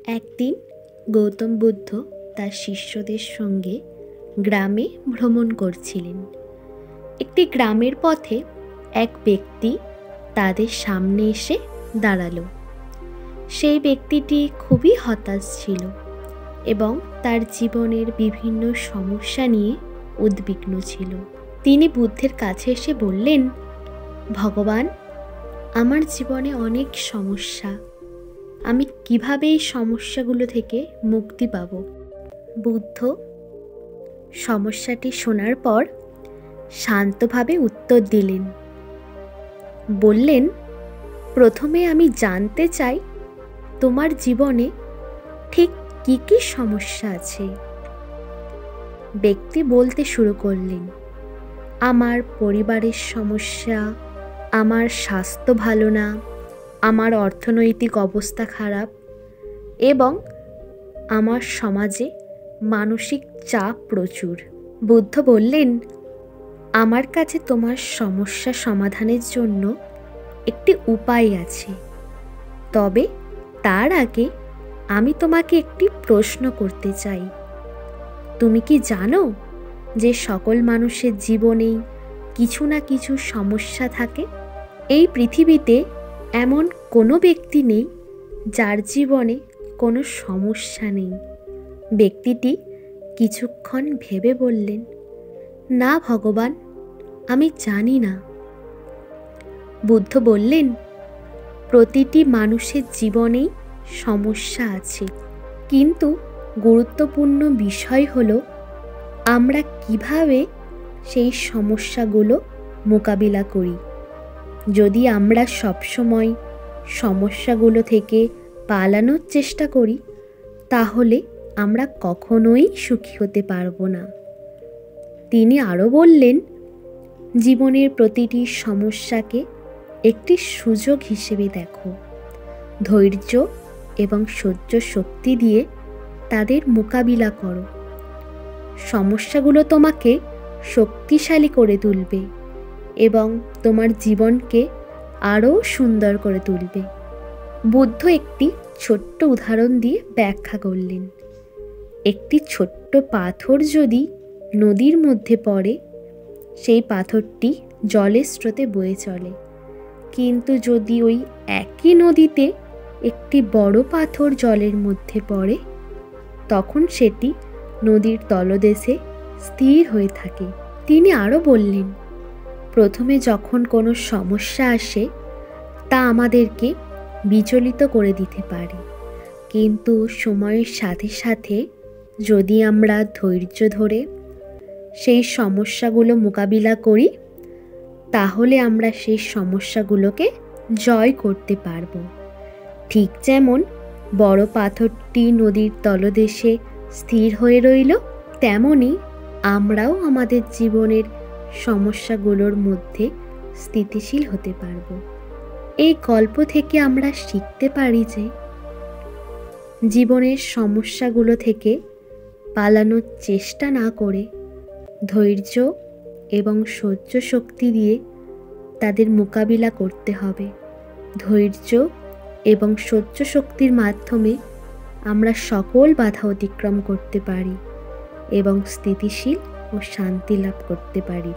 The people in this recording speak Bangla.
একদিন গৌতম বুদ্ধ তার শিষ্যদের সঙ্গে গ্রামে ভ্রমণ করছিলেন। একটি গ্রামের পথে এক ব্যক্তি তাদের সামনে এসে দাঁড়ালো। সেই ব্যক্তিটি খুবই হতাশ ছিল এবং তার জীবনের বিভিন্ন সমস্যা নিয়ে উদ্বিগ্ন ছিল। তিনি বুদ্ধের কাছে এসে বললেন, ভগবান, আমার জীবনে অনেক সমস্যা, আমি কিভাবে এই সমস্যাগুলো থেকে মুক্তি পাব? বুদ্ধ সমস্যাটি শোনার পর শান্তভাবে উত্তর দিলেন। বললেন, প্রথমে আমি জানতে চাই তোমার জীবনে ঠিক কী কী সমস্যা আছে। ব্যক্তি বলতে শুরু করলেন, আমার পরিবারের সমস্যা, আমার স্বাস্থ্য ভালো না, আমার অর্থনৈতিক অবস্থা খারাপ এবং আমার সমাজে মানসিক চাপ প্রচুর। বুদ্ধ বললেন, আমার কাছে তোমার সমস্যা সমাধানের জন্য একটি উপায় আছে, তবে তার আগে আমি তোমাকে একটি প্রশ্ন করতে চাই। তুমি কি জানো যে সকল মানুষের জীবনেই কিছু না কিছু সমস্যা থাকে? এই পৃথিবীতে এমন কোনো ব্যক্তি নেই যার জীবনে কোনো সমস্যা নেই। ব্যক্তিটি কিছুক্ষণ ভেবে বললেন, না ভগবান, আমি জানি না। বুদ্ধ বললেন, প্রতিটি মানুষের জীবনেই সমস্যা আছে, কিন্তু গুরুত্বপূর্ণ বিষয় হলো আমরা কিভাবে সেই সমস্যাগুলো মোকাবিলা করি। যদি আমরা সবসময় সমস্যাগুলো থেকে পালানোর চেষ্টা করি, তাহলে আমরা কখনোই সুখী হতে পারবো না। তিনি আরও বললেন, জীবনের প্রতিটি সমস্যাকে একটি সুযোগ হিসেবে দেখো। ধৈর্য এবং সহ্য শক্তি দিয়ে তাদের মোকাবিলা করো। সমস্যাগুলো তোমাকে শক্তিশালী করে তুলবে এবং তোমার জীবনকে আরও সুন্দর করে তুলবে। বুদ্ধ একটি ছোট্ট উদাহরণ দিয়ে ব্যাখ্যা করলেন। একটি ছোট্ট পাথর যদি নদীর মধ্যে পড়ে, সেই পাথরটি জলের স্রোতে বয়ে চলে, কিন্তু যদি ওই একই নদীতে একটি বড় পাথর জলের মধ্যে পড়ে, তখন সেটি নদীর তলদেশে স্থির হয়ে থাকে। তিনি আরও বললেন, প্রথমে যখন কোনো সমস্যা আসে তা আমাদেরকে বিচলিত করে দিতে পারে, কিন্তু সময়ের সাথে সাথে যদি আমরা ধৈর্য ধরে সেই সমস্যাগুলো মোকাবিলা করি, তাহলে আমরা সেই সমস্যাগুলোকে জয় করতে পারব। ঠিক যেমন বড় পাথরটি নদীর তলদেশে স্থির হয়ে রইল, তেমনি আমরাও আমাদের জীবনের সমস্যাগুলোর মধ্যে স্থিতিশীল হতে পারব। এই গল্প থেকে আমরা শিখতে পারি যে জীবনের সমস্যাগুলো থেকে পালানোর চেষ্টা না করে ধৈর্য এবং সহ্য শক্তি দিয়ে তাদের মোকাবিলা করতে হবে। ধৈর্য এবং সহ্য শক্তির মাধ্যমে আমরা সকল বাধা অতিক্রম করতে পারি এবং স্থিতিশীল ও শান্তি লাভ করতে পারি।